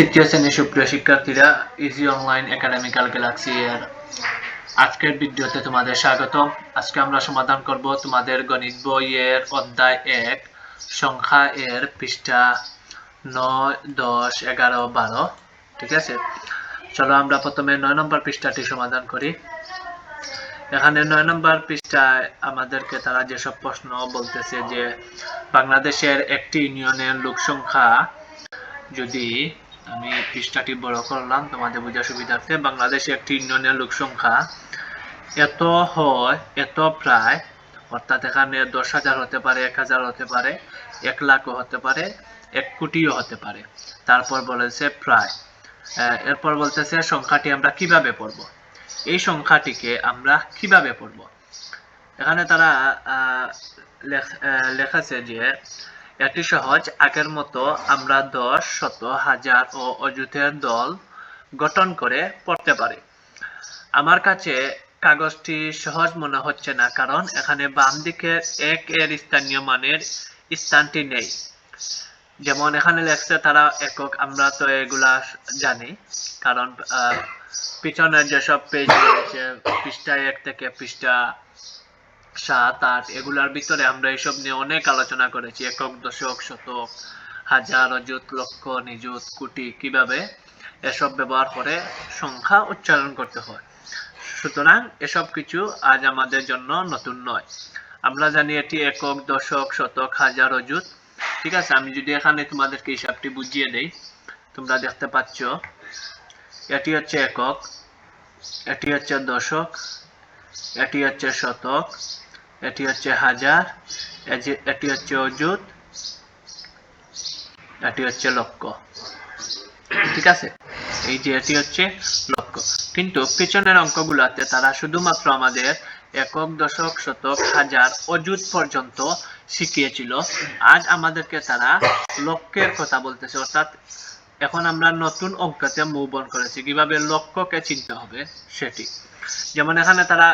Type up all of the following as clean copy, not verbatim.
তৃতীয় শ্রেণীর সুপ্রিয় শিক্ষার্থীরা, ইজি অনলাইন একাডেমিক্যাল গ্যালাক্সি এর আজকের ভিডিওতে তোমাদের স্বাগতম। আজকে আমরা সমাধান করব তোমাদের গণিত বইয়ের অধ্যায় 1 সংখ্যা এর পৃষ্ঠা 9, 10, 11, 12। ঠিক আছে, চলো আমরা প্রথমে 9 নম্বর পৃষ্ঠাটি সমাধান করি। এখানে 9 নম্বর পৃষ্ঠায় আমাদেরকে তারা যেসব প্রশ্ন বলতেছে যে বাংলাদেশের একটি ইউনিয়নের লোক সংখ্যা, যদি আমি পৃষ্ঠাটি বড় করলাম তোমাদের বোঝার সুবিধার্থে, বাংলাদেশে একটি ইউনিয়নের লোক সংখ্যা এত হয়, এত প্রায়, অর্থাৎ এখানে 10,000 হতে পারে, 1,000 হতে পারে, 1 লাখও হতে পারে, 1 কোটিও হতে পারে। তারপর বলেছে প্রায়। এরপর বলতেছে সংখ্যাটি আমরা কিভাবে পড়ব। এই সংখ্যাটিকে আমরা কিভাবে পড়ব, এখানে তারা লেখাছে যে এটি সহজ, আগের মতো আমরা 10, শত, হাজার ও অযুতের দল গঠন করে পড়তে পারি। আমার কাছে কাগজটি সহজ মনে হচ্ছে না, কারণ এখানে বাম দিকের 1 এর স্থানীয় মানের স্থানটি নেই। যেমন এখানে লেখছে তারা একক, আমরা তো এগুলা জানি, কারণ পিছনের যেসব পেজ রয়েছে পৃষ্ঠা 1 থেকে পৃষ্ঠা 7, 8 এগুলার ভিতরে আমরা এসব নিয়ে অনেক আলোচনা করেছি। একক, দশক, শতক, হাজার, অযুত, লক্ষ, নিযুত, কোটি, কিভাবে এসব ব্যবহার করে সংখ্যা উচ্চারণ করতে হয়। সুতরাং এসব কিছু আজ আমাদের জন্য নতুন নয়। আমরা জানি এটি একক, দশক, শতক, হাজার, অযুত। ঠিক আছে, আমি যদি এখানে তোমাদেরকে হিসাবটি বুঝিয়ে দেই, তোমরা দেখতে পাচ্ছ এটি হচ্ছে একক, এটি হচ্ছে দশক, এটি হচ্ছে শতক, এটি হচ্ছে হাজার, এটি হচ্ছে অযুত, এটি হচ্ছে লক্ষ। ঠিক আছে, এই যে এটি হচ্ছে লক্ষ। কিন্তু পিছনের অঙ্কগুলোতে তারা শুধুমাত্র আমাদের একক, দশক, শতক, হাজার, অযুত পর্যন্ত শিখিয়েছিল। আজ আমাদেরকে তারা লক্ষের কথা বলতেছে, অর্থাৎ এখন আমরা নতুন অঙ্কতে মুভ অন করেছি, কিভাবে লক্ষকে চিনতে হবে সেটি। যেমন এখানে তারা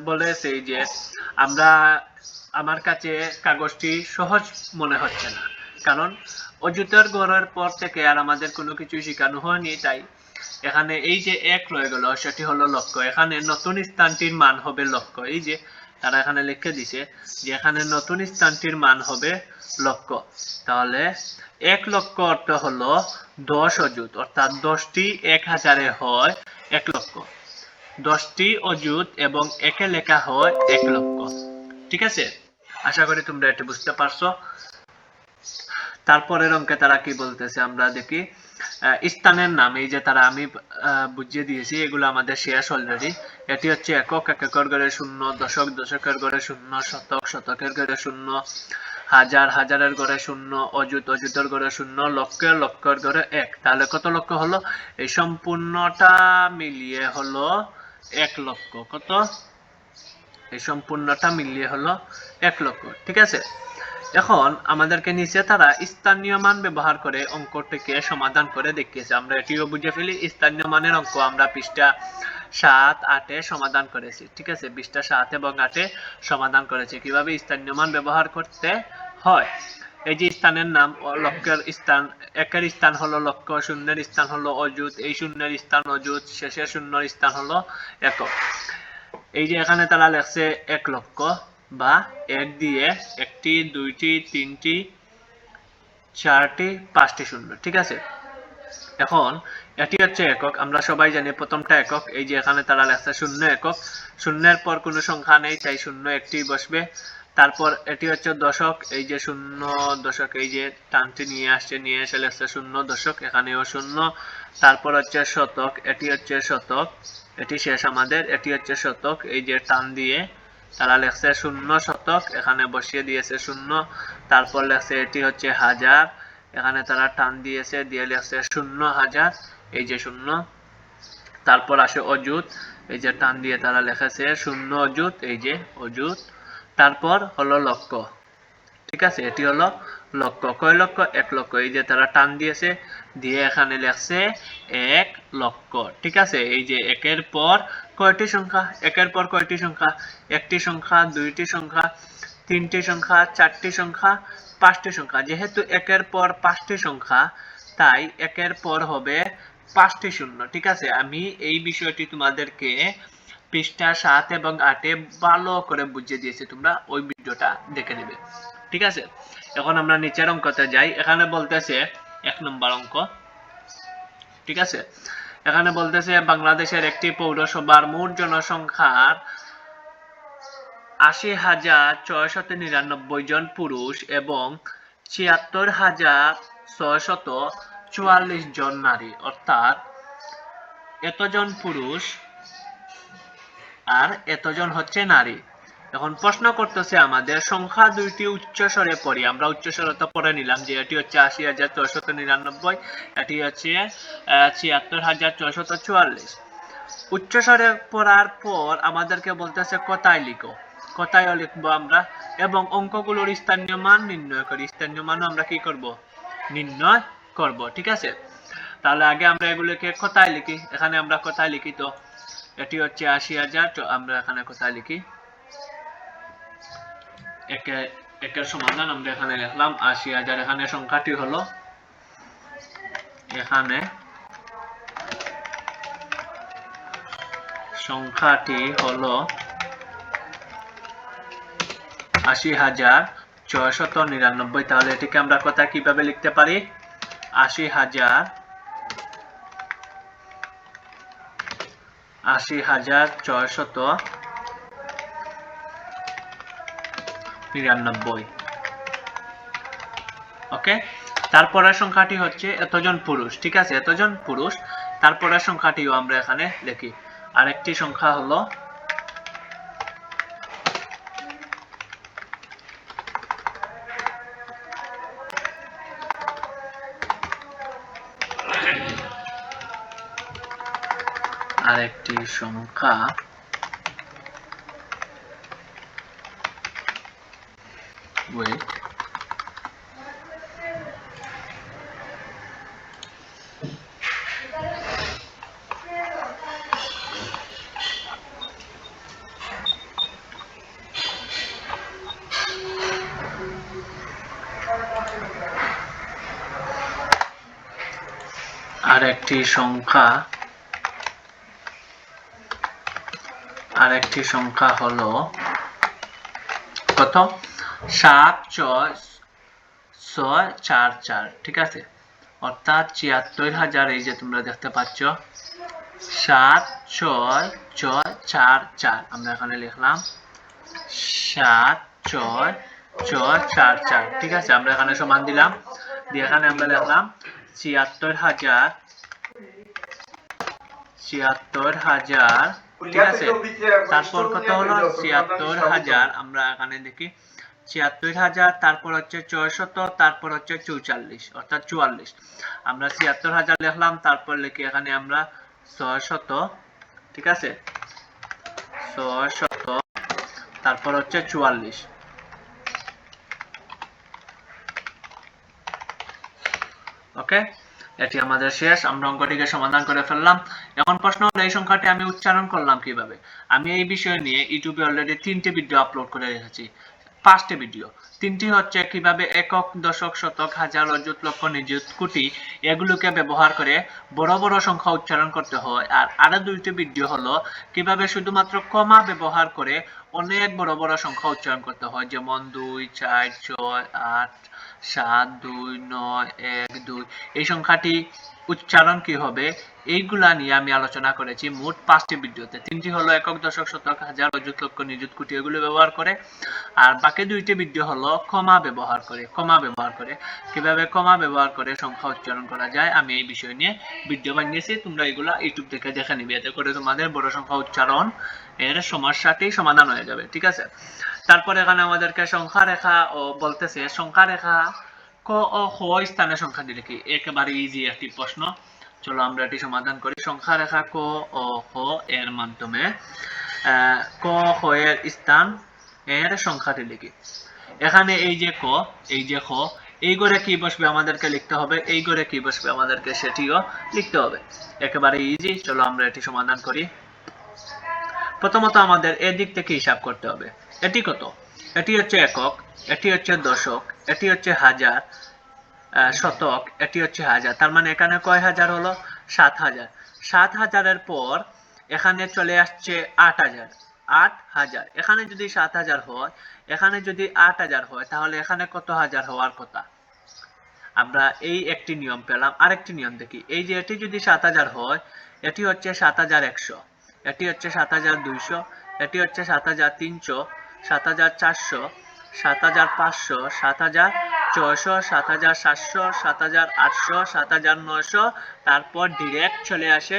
বলেছে যে আমার কাছে কাগজটি সহজ মনে হচ্ছে না, কারণ অযুতের গড়ের পর থেকে আর আমাদের কোনো কিছু শেখানো হয়নি, তাই এখানে এই যে 1 রয়ে গেল, সেটি হলো লক্ষ। এখানে নতুন স্থানটির মান হবে লক্ষ। এই যে তারা এখানে লিখে দিছে যে এখানে নতুন স্থানটির মান হবে লক্ষ। তাহলে 1 লক্ষ অর্থ হলো 10 অযুত, অর্থাৎ 10টি 1000-এ হয় 1 লক্ষ, 10টি অযুত এবং একে লেখা হয় 1 লক্ষ। ঠিক আছে, আশা করি তোমরা এটা বুঝতে পারছো। তারপরের অঙ্কে তারা কি বলতেছে আমরা দেখি। স্থানের নাম, এই যে তারা আমি বুঝিয়ে দিয়েছি, এগুলো আমাদের শেষ অলরেডি। এটি হচ্ছে একক, এককের ঘরে 0, দশক, দশকের ঘরে 0, শতক, শতকের ঘরে 0, হাজার, হাজারের ঘরে 0, অযুত, অযুতের ঘরে 0, লক্ষের, লক্ষের ঘরে 1। তাহলে কত লক্ষ হলো? এই সম্পূর্ণটা মিলিয়ে হলো 1 লক্ষ। কত? এই সম্পূর্ণটা মিলিয়ে হলো 1 লক্ষ। ঠিক আছে, এখন আমাদেরকে নিচে তারা স্থানীয় মান ব্যবহার করে অঙ্কটিকে সমাধান করে দেখিয়েছে। আমরা এটিও বুঝে ফেলি, স্থানীয় মানের অঙ্ক আমরা পৃষ্ঠা 7, 8-এ সমাধান করেছি। ঠিক আছে, পৃষ্ঠা 7 এবং 8-এ সমাধান করেছি কিভাবে স্থানীয় মান ব্যবহার করতে হয়। এই যে স্থানের নাম, লক্ষের স্থান, একের স্থান হলো লক্ষ, শূন্যের স্থান হলো অযুত, এই শূন্যের স্থান অযুত, শেষের শূন্যের স্থান হলো একক। এই যে এখানে তারা লেখছে 1 লক্ষ, বা 1 দিয়ে 1টি, 2টি, 3টি, 4টি, 5টি শূন্য। ঠিক আছে, এখন এটি হচ্ছে একক, আমরা সবাই জানি প্রথমটা একক। এই যে এখানে তারা লেখছে 0 একক, শূন্যের পর কোনো সংখ্যা নেই, তাই 0 একটি বসবে। তারপর এটি হচ্ছে দশক, এই যে 0 দশক, এই যে টানটি নিয়ে আসছে, নিয়ে এসে লেখছে 0 দশক, এখানেও 0। তারপর হচ্ছে শতক, এটি হচ্ছে শতক, এটি শেষ আমাদের, এটি হচ্ছে শতক, এই যে টান দিয়ে তারা লেখছে 0 শতক, এখানে বসিয়ে দিয়েছে 0। তারপর লেখছে এটি হচ্ছে হাজার, এখানে তারা টান দিয়েছে, দিয়ে লেখছে 0 হাজার, এই যে 0। তারপর আসে অযুত, এই যে টান দিয়ে তারা লিখেছে 0 অযুত, এই যে অযুত। তারপর হলো লক্ষ। ঠিক আছে, এটি হলো লক্ষ। কয় লক্ষ? 1 লক্ষ। এই যে তারা টান দিয়েছে, দিয়ে এখানে লেখছে 1 লক্ষ। ঠিক আছে, এই যে একের পর কয়টি সংখ্যা, একের পর কয়টি সংখ্যা, একটি সংখ্যা, দুইটি সংখ্যা, তিনটি সংখ্যা, চারটি সংখ্যা, 5টি সংখ্যা। যেহেতু একের পর 5টি সংখ্যা, তাই একের পর হবে 5টি শূন্য। ঠিক আছে, আমি এই বিষয়টি তোমাদেরকে পৃষ্ঠা 7 এবং 8 ভালো করে বুঝিয়ে দিয়েছি, তোমরা ওই ভিডিওটা দেখে নেবে। ঠিক আছে, এখন আমরা নিচের অঙ্কতে যাই। এখানে বলতেছে 1 নম্বর অঙ্ক। ঠিক আছে, এখানে বলতেছে বাংলাদেশের একটি পৌরসভার মোট জনসংখ্যার 80,699 জন পুরুষ এবং 76,644 জন নারী, অর্থাৎ এতজন পুরুষ আর এতজন হচ্ছে নারী। এখন প্রশ্ন করতেছে আমাদের সংখ্যা দুইটি উচ্চস্বরে পড়ি। আমরা উচ্চস্বরে তো পড়ে নিলাম যে এটি হচ্ছে 80,699, এটি হচ্ছে 76,644। উচ্চস্বরে পড়ার পর আমাদেরকে বলতেছে কোথায় লিখো, কোথায় লিখবো আমরা, এবং অঙ্কগুলোর স্থানীয় মান নির্ণয় করি। স্থানীয় মান আমরা কি করব, নির্ণয় করব। ঠিক আছে, তাহলে আগে আমরা এগুলোকে কোথায় লিখি। এখানে আমরা কোথায় লিখি, তো এটি হচ্ছে 80,000, তো আমরা এখানে কোথায় লিখি, একের সমাধান আমরা এখানে লিখলাম 80,000। এখানে সংখ্যাটি হলো, এখানে সংখ্যাটি হলো 80,699। তাহলে এটিকে আমরা কোথায় কিভাবে লিখতে পারি, 80,699। ওকে, তারপরের সংখ্যাটি হচ্ছে এতজন পুরুষ। ঠিক আছে, এতজন পুরুষ। তারপরের সংখ্যাটিও আমরা এখানে লিখি। আরেকটি সংখ্যা হলো wait, আরেকটি সংখ্যা হলো কত, 7,644। ঠিক আছে, অর্থাৎ 76,000। এই যে তোমরা দেখতে পাচ্ছ 7,644, আমরা এখানে লিখলাম 7,644। ঠিক আছে, আমরা এখানে সমান দিলাম, দিয়ে এখানে আমরা লিখলাম 76,000। ঠিক আছে, তারপর কত হলো 76,000, আমরা এখানে দেখি 76,000, তারপর হচ্ছে 600, তারপর হচ্ছে 44, অর্থাৎ 44। আমরা 76,000 লিখলাম, তারপর লিখি এখানে আমরা 600। ঠিক আছে, 600, তারপর হচ্ছে 44। ওকে, এটি আমাদের শেষ। আমরা অঙ্কটিকে সমাধান করে ফেললাম। এখন প্রশ্ন হলো এই সংখ্যাটি আমি উচ্চারণ করলাম কিভাবে। আমি এই বিষয় নিয়ে ইউটিউবে অলরেডি 3টি ভিডিও আপলোড করে রেখেছি। 5টি ভিডিও, 3টি হচ্ছে কিভাবে একক, দশক, শতক, হাজার, অযুত, লক্ষ, নিযুত, কোটি এগুলোকে ব্যবহার করে বড় বড় সংখ্যা উচ্চারণ করতে হয়। আর আরো 2টি ভিডিও হলো কিভাবে শুধুমাত্র কমা ব্যবহার করে অনেক বড় বড় সংখ্যা উচ্চারণ করতে হয়, যেমন 2, 4, 6, 8, 7, 2, 9, 1, 2। এই সংখ্যাটি উচ্চারণ কি হবে এইগুলা নিয়ে আমি আলোচনা করেছি মোট 5টি ভিডিওতে। 3টি হলো একক, দশক, শতক, হাজার, অযুত, লক্ষ, নিযুত, কোটি এগুলো ব্যবহার করে, আর বাকি 2টি ভিডিও হলো কমা ব্যবহার করে কিভাবে কমা ব্যবহার করে সংখ্যা উচ্চারণ করা যায়। আমি এই বিষয় নিয়ে ভিডিও বানিয়েছি, তোমরা এগুলা ইউটিউব থেকে দেখে নিবে, এতে করে তোমাদের বড় সংখ্যা উচ্চারণ এর সমস্যাটি সমাধান হয়ে যাবে। ঠিক আছে, তারপর এখানে আমাদেরকে সংখ্যা রেখা ও বলতেছে সংখ্যা রেখা ক ও খ স্থানে সংখ্যাটি লিখি। একেবারে ইজি একটি প্রশ্ন, চলো আমরা এটি সমাধান করি। সংখ্যা রেখা ক ও খ এর মাধ্যমে ক খ এর স্থান এর সংখ্যাটি লিখি। এখানে এই যে ক, এই যে খ, এই ঘরে কি বসবে আমাদেরকে লিখতে হবে, এই ঘরে কি বসবে আমাদেরকে সেটিও লিখতে হবে। একেবারে ইজি, চলো আমরা এটি সমাধান করি। প্রথমত আমাদের এদিক থেকে হিসাব করতে হবে। এটি কত, এটি হচ্ছে একক, এটি হচ্ছে দশক, এটি হচ্ছে হাজার, শতক, এটি হচ্ছে হাজার। তার মানে এখানে কয় হাজার হলো? 7000। 7000-এর পর এখানে চলে আসছে 8000। 8000, এখানে যদি 7000 হয়, এখানে যদি 8000 হয়, তাহলে এখানে কত হাজার হওয়ার কথা? আমরা এই একটি নিয়ম পেলাম। আরেকটি নিয়ম দেখি। এই যে এটি যদি 7000 হয়, এটি হচ্ছে 7100, এটি হচ্ছে 7200, এটি হচ্ছে 7300, 7400, 7500, 7600, 7700, 7800, 7900, তারপর ডিরেক্ট চলে আসে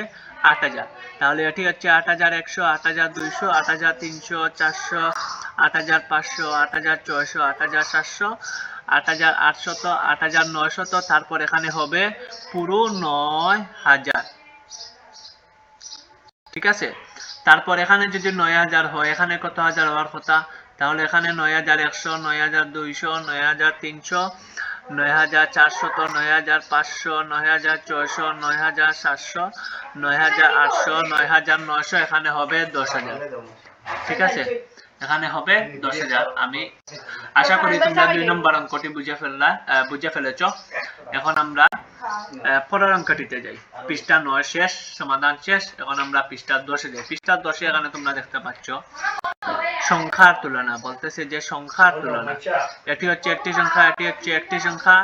8000। তাহলে এটি হচ্ছে 8100, 8200, 8300, 400, 8500, 8600, 8700, 8800, 8900, তারপর এখানে হবে পুরো 9000। ঠিক আছে? তারপর এখানে যদি 9000 হয়, এখানে কত হাজার হওয়ার কথা? তাহলে এখানে 9100, 9200, 9300, 9400, 9500, 9400, 9700, 9800, 9900, এখানে হবে 10000। ঠিক আছে? এখানে হবে 10000। আমি আশা করি তোমরা 2 নম্বর অঙ্কটি বুঝে ফেলেছো। এখন আমরা পরের অঙ্কটিতে যাই। পৃষ্ঠা 9 শেষ, সমাধান শেষ। এখন আমরা পৃষ্ঠা 10-এ যাই। পৃষ্ঠা 10-এ এখানে তোমরা দেখতে পাচ্ছ সংখ্যার তুলনা, বলতেছে যে সংখ্যার তুলনা। এটি হচ্ছে একটি সংখ্যা, এটি হচ্ছে একটি সংখ্যা,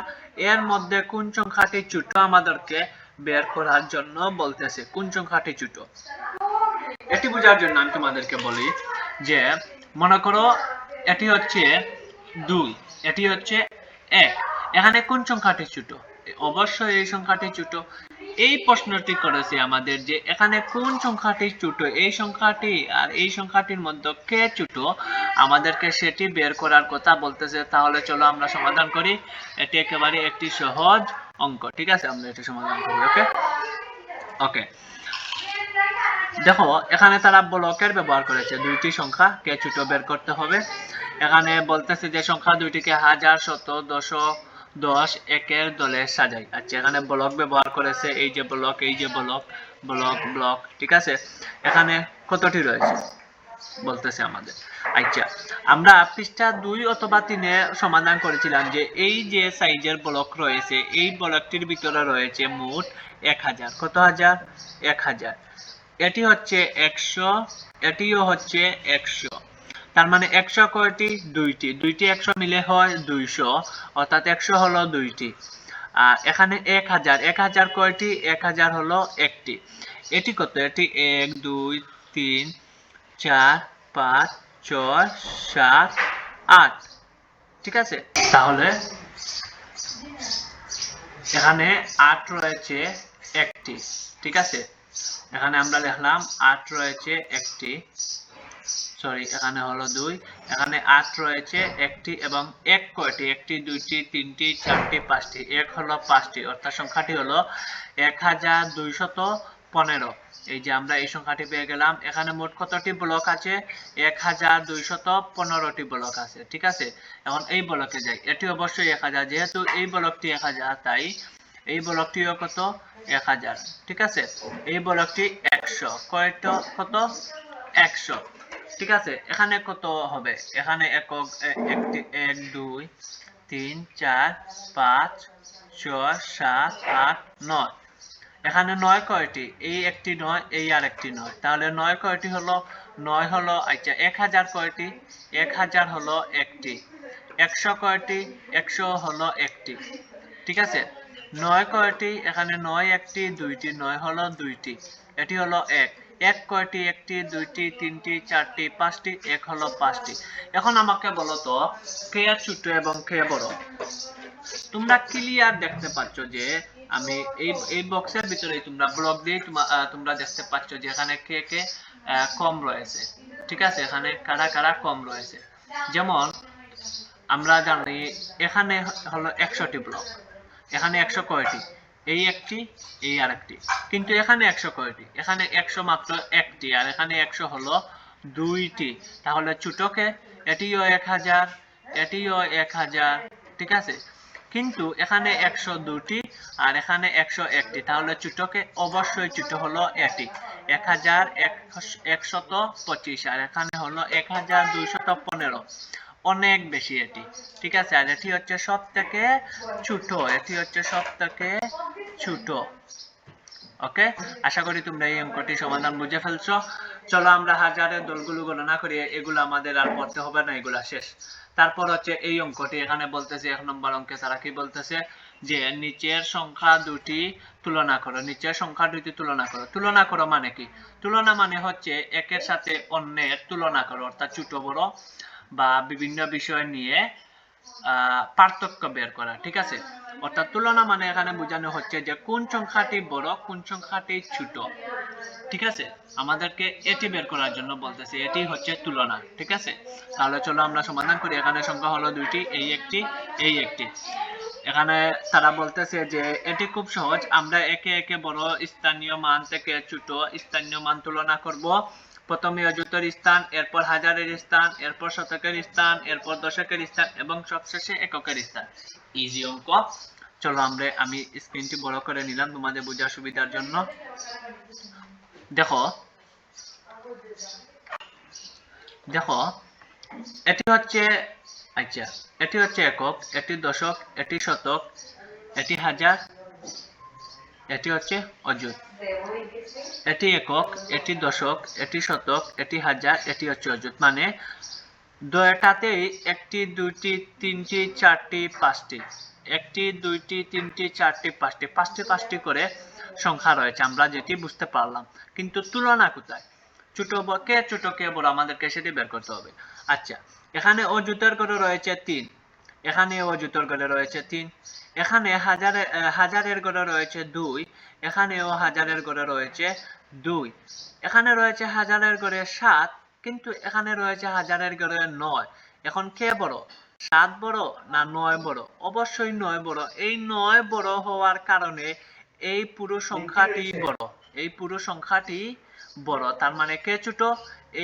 এর মধ্যে কোন সংখ্যাটি ছোট আমাদেরকে বের করার জন্য বলতেছে। কোন সংখ্যাটি ছোট? এটি বোঝার জন্য আমি তোমাদেরকে বলি যে মনে করো এটি হচ্ছে 2, এটি হচ্ছে 1, এখানে কোন সংখ্যাটি ছোট? অবশ্যই এই সংখ্যাটি ছোট। এই প্রশ্নটি করেছে আমাদের যে এখানে কোন সংখ্যাটি ছোট, এই সংখ্যাটি আর এই সংখ্যাটির মধ্যে কে ছোট, আমাদেরকে সেটি বের করার কথা বলতেছে। তাহলে চলো আমরা সমাধান করি। এটি একেবারে একটি সহজ অঙ্ক। ঠিক আছে, আমরা এটি সমাধান করি। ওকে ওকে দেখো, এখানে তারা ব্লকের ব্যবহার করেছে। দুইটি সংখ্যা কে ছোট বের করতে হবে। এখানে বলতেছে যে সংখ্যা দুইটিকে হাজার, শত, দশক, 10, একের দলে সাজাই। আচ্ছা, এখানে ব্লক ব্যবহার করেছে। এই যে ব্লক, এই যে ব্লক, ব্লক ব্লক। ঠিক আছে, এখানে কতটি রয়েছে বলতেছে আমাদের। আচ্ছা, আমরা পৃষ্ঠা 2 অথবা 3-এ সমাধান করেছিলাম যে এই যে সাইজের ব্লক রয়েছে, এই ব্লকটির ভিতরে রয়েছে মোট 1000। কত হাজার? 1000। এটি হচ্ছে 100, এটিও হচ্ছে 100। তার মানে 100 কয়টি? দুইটি। দুইটি 100 মিলে হয় 200, অর্থাৎ 100 হলো দুইটি। আর এখানে 1000, 1000 কয়টি? 1000 হলো একটি। এটি কত? এটি 1, 2, 3, 4, 5, 6, 7, 8। ঠিক আছে, তাহলে এখানে 8 রয়েছে একটি। ঠিক আছে, এখানে আমরা লিখলাম 8 রয়েছে একটি, সরি এখানে হলো 2, এখানে 8 রয়েছে একটি। এবং 1 কয়টি? একটি, দুইটি, তিনটি, চারটি, পাঁচটি। 1 হলো 5টি, অর্থাৎ সংখ্যাটি হলো 1215। এই যে আমরা এই সংখ্যাটি পেয়ে গেলাম। এখানে মোট কতটি ব্লক আছে? 1215টি ব্লক আছে। ঠিক আছে, এখন এই ব্লকে যাই। এটি অবশ্যই 1000, যেহেতু এই ব্লকটি 1000, তাই এই ব্লকটিও কত? 1000। ঠিক আছে, এই ব্লকটি 100। কয়টা? কত? 100। ঠিক আছে, এখানে কত হবে? এখানে একক, একটি, 1, 2, 3, 4, 5, 6, 7, 8, 9। এখানে 9 কয়টি? এই একটি 9, এই আরেকটি 9। তাহলে 9 কয়টি হলো? 9 হলো। আচ্ছা, 1000 কয়টি? 1000 হলো একটি। 100 কয়টি? 100 হলো একটি। ঠিক আছে, 9 কয়টি? এখানে 9 একটি, দুইটি, 9 হলো দুইটি। এটি হলো 1। 1 কয়টি? একটি, দুইটি, তিনটি, চারটি, পাঁচটি। 1 হলো 5টি। এখন আমাকে বলো তো কে ছোট এবং কে বড়? তোমরা ক্লিয়ার দেখতে পাচ্ছ যে আমি এই বক্সের ভিতরে তোমরা ব্লক দিয়ে তোমরা দেখতে পাচ্ছ যে এখানে কে কে কম রয়েছে। ঠিক আছে, এখানে কারা কারা কম রয়েছে। যেমন আমরা জানি এখানে হলো 100টি ব্লক। এখানে 100 কয়টি? এই একটি, এই আরেকটি। কিন্তু এখানে 100 কয়টি? এখানে 100 মাত্র একটি, আর এখানে 100 হলো দুইটি। তাহলে ছোটকে? এটিও 1000, এটিও 1000। ঠিক আছে, কিন্তু এখানে 100 দুটি, আর এখানে 100 একটি। তাহলে ছোটকে? অবশ্যই ছোট হলো এটি, 1125, আর এখানে হলো 1215। অনেক বেশি এটি, ঠিক আছে। আর এটি হচ্ছে সব থেকে ছোট, এটি হচ্ছে সব থেকে ছোট। ওকে, আশা করি তোমরা এই অঙ্কটি সমাধান বুঝে ফেলছো। চলো আমরা হাজারের দলগুলো গণনা করি, এগুলো আমাদের আর পড়তে হবে না, এগুলা শেষ। তারপর হচ্ছে এই অঙ্কটি এখানে বলতেছে 1 নম্বর অঙ্কে তারা কি বলতেছে যে নিচের সংখ্যা দুটি তুলনা করো, নিচের সংখ্যা দুটি তুলনা করো। তুলনা করো মানে কি? তুলনা মানে হচ্ছে একের সাথে অন্যের তুলনা করো, অর্থাৎ ছোট বড় বা বিভিন্ন বিষয় নিয়ে পার্থক্য বের করা, ঠিক আছে। অর্থাৎ তুলনা মানে এখানে বোঝানো হচ্ছে যে কোন সংখ্যাটি বড় কোন সংখ্যাটি ছোট, ঠিক আছে। আমাদেরকে এটি বের করার জন্য বলতেছে, এটি হচ্ছে তুলনা, ঠিক আছে। তাহলে চলো আমরা সমাধান করি। এখানে সংখ্যা হলো দুইটি, এই একটি এই একটি। এখানে তারা বলতেছে যে এটি খুব সহজ, আমরা একে একে বড় স্থানীয় মান থেকে ছোট স্থানীয় মান তুলনা করব। প্রথমে অযুতের স্থান, এরপর হাজারের স্থান, এরপর শতকের স্থান, এরপর দশকের স্থান এবং সবশেষে এককের স্থান। ইজি অঙ্ক। চলো আমি স্ক্রিনটি বড় করে নিলাম তোমাদের বোঝার সুবিধার জন্য। দেখো দেখো এটি হচ্ছে, আচ্ছা, এটি হচ্ছে একক, এটি দশক, এটি শতক, এটি হাজার, এটি হচ্ছে অযুত। এটি একক, এটি দশক, এটি শতক, এটি হাজার, এটি হচ্ছে অযুত। মানে দুইটাতেই একটি দুইটি তিনটি চারটি পাঁচটি, একটি দুইটি তিনটি চারটি পাঁচটি, পাঁচটি পাঁচটি করে সংখ্যা রয়েছে, আমরা যেটি বুঝতে পারলাম। কিন্তু তুলনা কোথায়? ছোট কে ছোট কে বড় আমাদেরকে সেটি বের করতে হবে। আচ্ছা, এখানে অযুতের ঘরে রয়েছে 3, এখানে অযুতের ঘরে রয়েছে 3, এখানে হাজারের ঘরে রয়েছে 2, এখানেও হাজারের ঘরে রয়েছে 2, এখানে রয়েছে হাজারের ঘরে 7, কিন্তু এখানে রয়েছে হাজারের ঘরে 9। এখন কে বড়? 7 বড় না 9 বড়? অবশ্যই 9 বড়। এই 9 বড় হওয়ার কারণে এই পুরো সংখ্যাটি বড়, এই পুরো সংখ্যাটি বড়। তার মানে কে ছোট?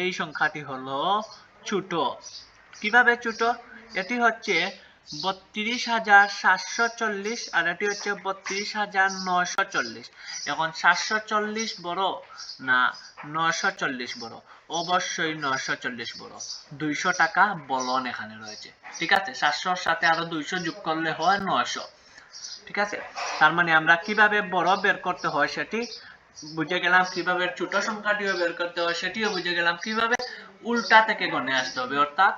এই সংখ্যাটি হলো ছোট। কিভাবে ছোট? এটি হচ্ছে 32,740 আর এটি হচ্ছে 32,940। এখন 740 বড় না 940 বড়? অবশ্যই 940 বড়। 200 টাকা বলন এখানে রয়েছে, ঠিক আছে। 700-র সাথে আরো 200 যোগ করলে হয় 900, ঠিক আছে। তার মানে আমরা কিভাবে বড় বের করতে হয় সেটি বুঝে গেলাম, কিভাবে ছোট সংখ্যাটিও বের করতে হয় সেটিও বুঝে গেলাম, কিভাবে উল্টা থেকে গণে আসতে হবে। অর্থাৎ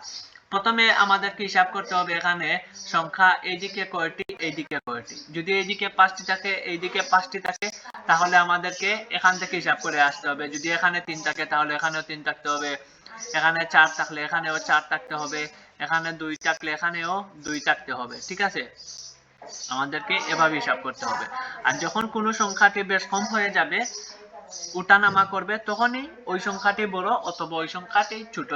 প্রথমে আমাদেরকে হিসাব করতে হবে এখানে সংখ্যা এইদিকে কয়টি এইদিকে কয়টি। যদি এইদিকে 5টি থাকে এইদিকে 5টি থাকে তাহলে আমাদেরকে এখান থেকে হিসাব করে আসতে হবে। যদি এখানে 3 থাকে তাহলে এখানেও 3 থাকতে হবে, এখানে 4 থাকলে এখানেও 4 থাকতে হবে, এখানে 2 থাকলে এখানেও 2 থাকতে হবে, ঠিক আছে। আমাদেরকে এভাবে হিসাব করতে হবে। আর যখন কোনো সংখ্যাটি বেশ কম হয়ে যাবে, ওঠানামা করবে, তখনই ওই সংখ্যাটি বড় অথবা ওই সংখ্যাটি ছোট